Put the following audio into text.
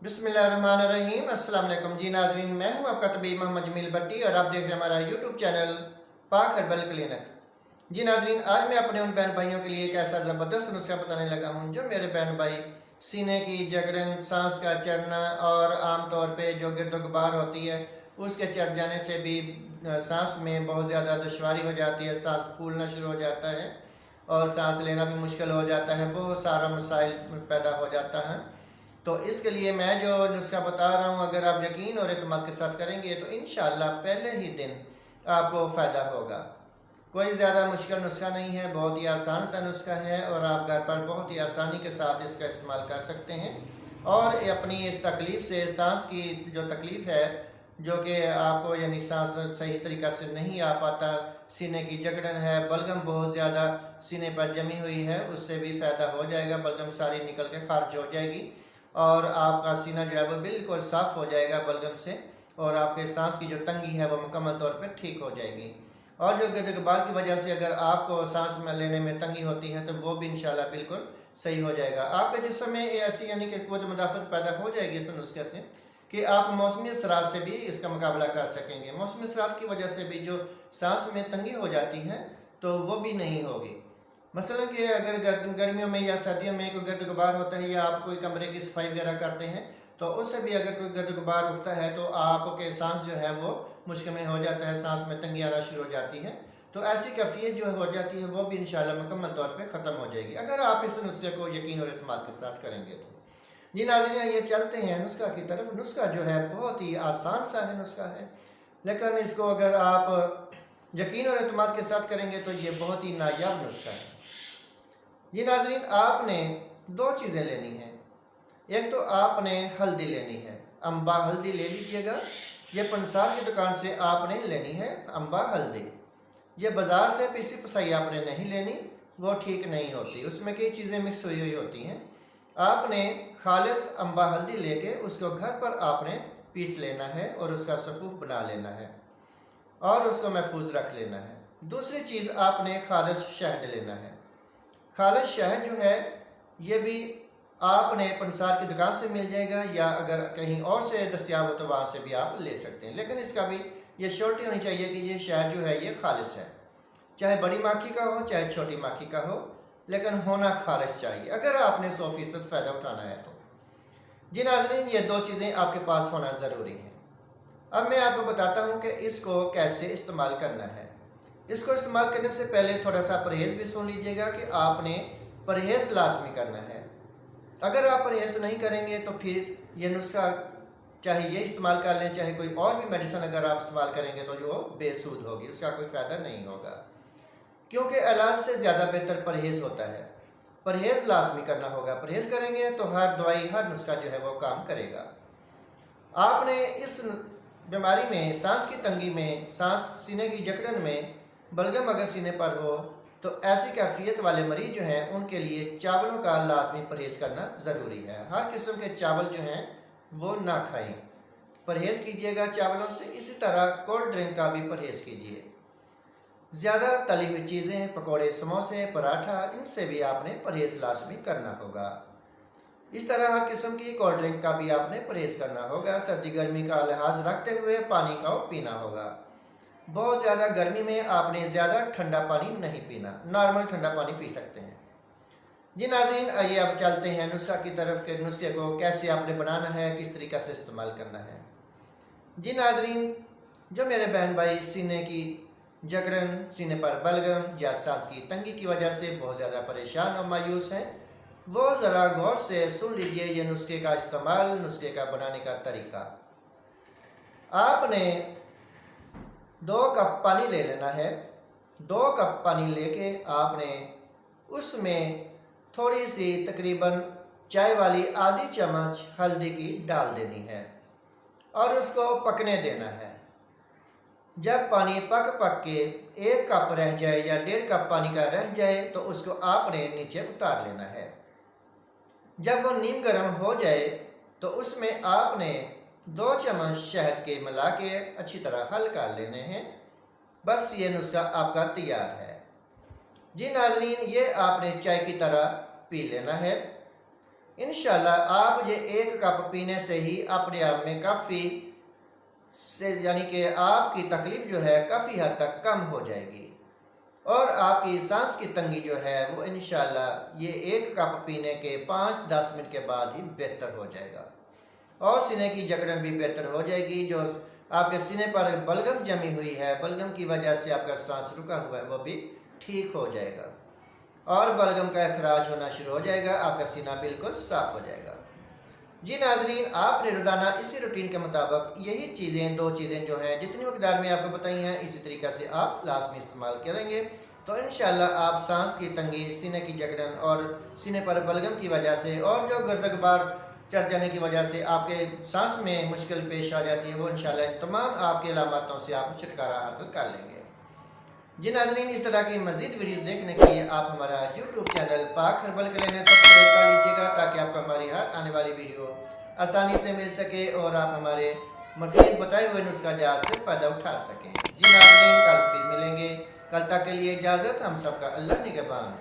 बिस्मिल्लाहिर्रहमानिर्रहीम। अस्सलाम वालेकुम जी नाज़रीन, मैं हूं आपका तबीब मोहम्मद जमील भट्टी और आप देख रहे हैं हमारा यूट्यूब चैनल पाक हर्बल क्लिनिक। जी नाज़रीन, आज मैं अपने उन बहन भाइयों के लिए एक ऐसा ज़बरदस्त नुस्खा बताने लगा हूं जो मेरे बहन भाई सीने की जकड़न, सांस का चढ़ना और आमतौर पे जो गिरद गुबार होती है उसके चढ़ जाने से भी सांस में बहुत ज़्यादा दुश्वारी हो जाती है, सांस फूलना शुरू हो जाता है और सांस लेना भी मुश्किल हो जाता है, बहुत सारा मसाइल पैदा हो जाता है। तो इसके लिए मैं जो नुस्खा बता रहा हूँ, अगर आप यकीन और एतमाद के साथ करेंगे तो इंशाअल्लाह पहले ही दिन आपको फ़ायदा होगा। कोई ज़्यादा मुश्किल नुस्खा नहीं है, बहुत ही आसान सा नुस्खा है और आप घर पर बहुत ही आसानी के साथ इसका इस्तेमाल कर सकते हैं। और अपनी इस तकलीफ़ से, सांस की जो तकलीफ़ है, जो कि आपको यानी सांस सही तरीक़ा से नहीं आ पाता, सीने की जकड़न है, बलगम बहुत ज़्यादा सीने पर जमी हुई है, उससे भी फ़ायदा हो जाएगा। बलगम सारी निकल के खारिज हो जाएगी और आपका सीना जो है वो बिल्कुल साफ़ हो जाएगा बलगम से, और आपके सांस की जो तंगी है वो मुकम्मल तौर पर ठीक हो जाएगी। और जो गिरद गुबार की वजह से अगर आपको सांस में लेने में तंगी होती है तो वो भी इंशाल्लाह बिल्कुल सही हो जाएगा। आपके जिस्म में ऐसी यानी कि क़ुव्वत मुदाफ़त पैदा हो जाएगी इस नुस्खे से कि आप मौसमी असरात से भी इसका मुकाबला कर सकेंगे। मौसमी असरात की वजह से भी जो सांस में तंगी हो जाती है तो वो भी नहीं होगी। मसलन कि अगर गर्मियों में या सर्दियों में कोई गर्द गुबार होता है या आप कोई कमरे की सफाई वगैरह करते हैं तो उससे भी अगर कोई गर्द गुबार उठता है तो आपके सांस जो है वो मुश्किल में हो जाता है, सांस में तंगी आना शुरू हो जाती है। तो ऐसी कैफियत जो हो जाती है वो भी इंशाल्लाह मुकम्मल तौर पे ख़त्म हो जाएगी अगर आप इस नुस्खे को यकीन और एतमाद के साथ करेंगे तो। जी नाज़रीन, ये चलते हैं नुस्खा की तरफ। नुस्खा जो है बहुत ही आसान सा है नुस्खा है, लेकिन इसको अगर आप यकीन और एतमाद के साथ करेंगे तो ये बहुत ही नायाब नुस्खा है। जी नाज़रीन, आपने दो चीज़ें लेनी हैं। एक तो आपने हल्दी लेनी है, अम्बा हल्दी ले लीजिएगा। ये पंसार की दुकान से आपने लेनी है अम्बा हल्दी। ये बाज़ार से पीसी पसाई आपने नहीं लेनी, वो ठीक नहीं होती, उसमें कई चीज़ें मिक्स हुई हुई होती हैं। आपने खालिस अम्बा हल्दी लेके उसको घर पर आपने पीस लेना है और उसका सफ़ूफ बना लेना है और उसको महफूज रख लेना है। दूसरी चीज़, आपने खालिस शहद लेना है। खालिस शहद जो है ये भी आपने पंसार की दुकान से मिल जाएगा या अगर कहीं और से दस्तियाब हो तो वहाँ से भी आप ले सकते हैं, लेकिन इसका भी ये श्योरिटी होनी चाहिए कि ये शहद जो है ये खालिस है, चाहे बड़ी माखी का हो चाहे छोटी माखी का हो, लेकिन होना खालिस चाहिए अगर आपने 100% फ़ायदा उठाना है तो। जी नाज़रीन, ये दो चीज़ें आपके पास होना ज़रूरी है। अब मैं आपको बताता हूँ कि इसको कैसे इस्तेमाल करना है। इसको इस्तेमाल करने से पहले थोड़ा सा परहेज़ भी सुन लीजिएगा कि आपने परहेज़ लाजमी करना है। अगर आप परहेज़ नहीं करेंगे तो फिर ये नुस्खा, चाहे ये इस्तेमाल कर लें चाहे कोई और भी मेडिसिन अगर आप इस्तेमाल करेंगे तो जो बेसूद होगी, उसका कोई फ़ायदा नहीं होगा, क्योंकि इलाज से ज़्यादा बेहतर परहेज़ होता है। परहेज़ लाजमी करना होगा, परहेज़ करेंगे तो हर दवाई हर नुस्खा जो है वो काम करेगा। आपने इस बीमारी में, सांस की तंगी में, सांस सीने की जकड़न में, बलगम अगर सीने पर हो तो ऐसी कैफियत वाले मरीज जो हैं उनके लिए चावलों का लाजमी परहेज़ करना ज़रूरी है। हर किस्म के चावल जो हैं वो ना खाएं, परहेज़ कीजिएगा चावलों से। इसी तरह कोल्ड ड्रिंक का भी परहेज़ कीजिए। ज़्यादा तली हुई चीज़ें, पकौड़े, समोसे, पराठा, इनसे भी आपने परहेज़ लाजमी करना होगा। इस तरह हर किस्म की कोल्ड ड्रिंक का भी आपने परहेज़ करना होगा। सर्दी गर्मी का लिहाज रखते हुए पानी का पीना होगा। बहुत ज़्यादा गर्मी में आपने ज़्यादा ठंडा पानी नहीं पीना, नॉर्मल ठंडा पानी पी सकते हैं। जी नाज़रीन, आइए अब चलते हैं नुस्खा की तरफ के नुस्खे को कैसे आपने बनाना है, किस तरीक़े से इस्तेमाल करना है। जी नाज़रीन, जो मेरे बहन भाई सीने की जकड़न, सीने पर बलगम या सांस की तंगी की वजह से बहुत ज़्यादा परेशान और मायूस हैं, वो ज़रा गौर से सुन लीजिए ये नुस्खे का इस्तेमाल, नुस्खे का बनाने का तरीका। आपने 2 कप पानी ले लेना है। 2 कप पानी लेके आपने उसमें थोड़ी सी तकरीबन चाय वाली आधी चम्मच हल्दी की डाल देनी है और उसको पकने देना है। जब पानी पक के 1 कप रह जाए या 1.5 कप पानी का रह जाए तो उसको आपने नीचे उतार लेना है। जब वो नीम गर्म हो जाए तो उसमें आपने 2 चम्मच शहद के मिला के अच्छी तरह हल कर लेने हैं। बस ये नुस्खा आपका तैयार है। जी नाज़रीन, ये आपने चाय की तरह पी लेना है। इंशाल्लाह आप ये एक कप पीने से ही अपने आप में काफ़ी से यानी कि आपकी तकलीफ़ जो है काफ़ी हद तक कम हो जाएगी और आपकी सांस की तंगी जो है वो इंशाल्लाह ये एक कप पीने के 5-10 मिनट के बाद ही बेहतर हो जाएगा और सीने की जकड़न भी बेहतर हो जाएगी। जो आपके सीने पर बलगम जमी हुई है, बलगम की वजह से आपका सांस रुका हुआ है, वो भी ठीक हो जाएगा और बलगम का अखराज होना शुरू हो जाएगा, आपका सीना बिल्कुल साफ हो जाएगा। जी नाजरीन, आपने रोज़ाना इसी रूटीन के मुताबिक यही चीज़ें, 2 चीज़ें जो हैं जितनी मकदार में आपको बताई हैं, इसी तरीक़ा से आप लाजमी इस्तेमाल करेंगे तो इंशाल्लाह आप सांस की तंगी, सीने की जकड़न और सीने पर बलगम की वजह से और जो गर्द गुबार चढ़ जाने की वजह से आपके सांस में मुश्किल पेश आ जाती है, वो इंशाल्लाह तमाम आपके अलामतों से आप छुटकारा हासिल कर लेंगे। जी नाजरीन, इस तरह की मज़ीद वीडियोज़ देखने के लिए आप हमारा यूट्यूब चैनल पाक हर्बल क्लिनिक सब्सक्राइब कर लीजिएगा ताकि आपको हमारी हर आने वाली वीडियो आसानी से मिल सके और आप हमारे मफीद बताए हुए नुस्खा जात से फ़ायदा उठा सकें। जी नाजरीन, कल फिर मिलेंगे। कल तक के लिए इजाज़त, हम सबका अल्लाह निगहबान।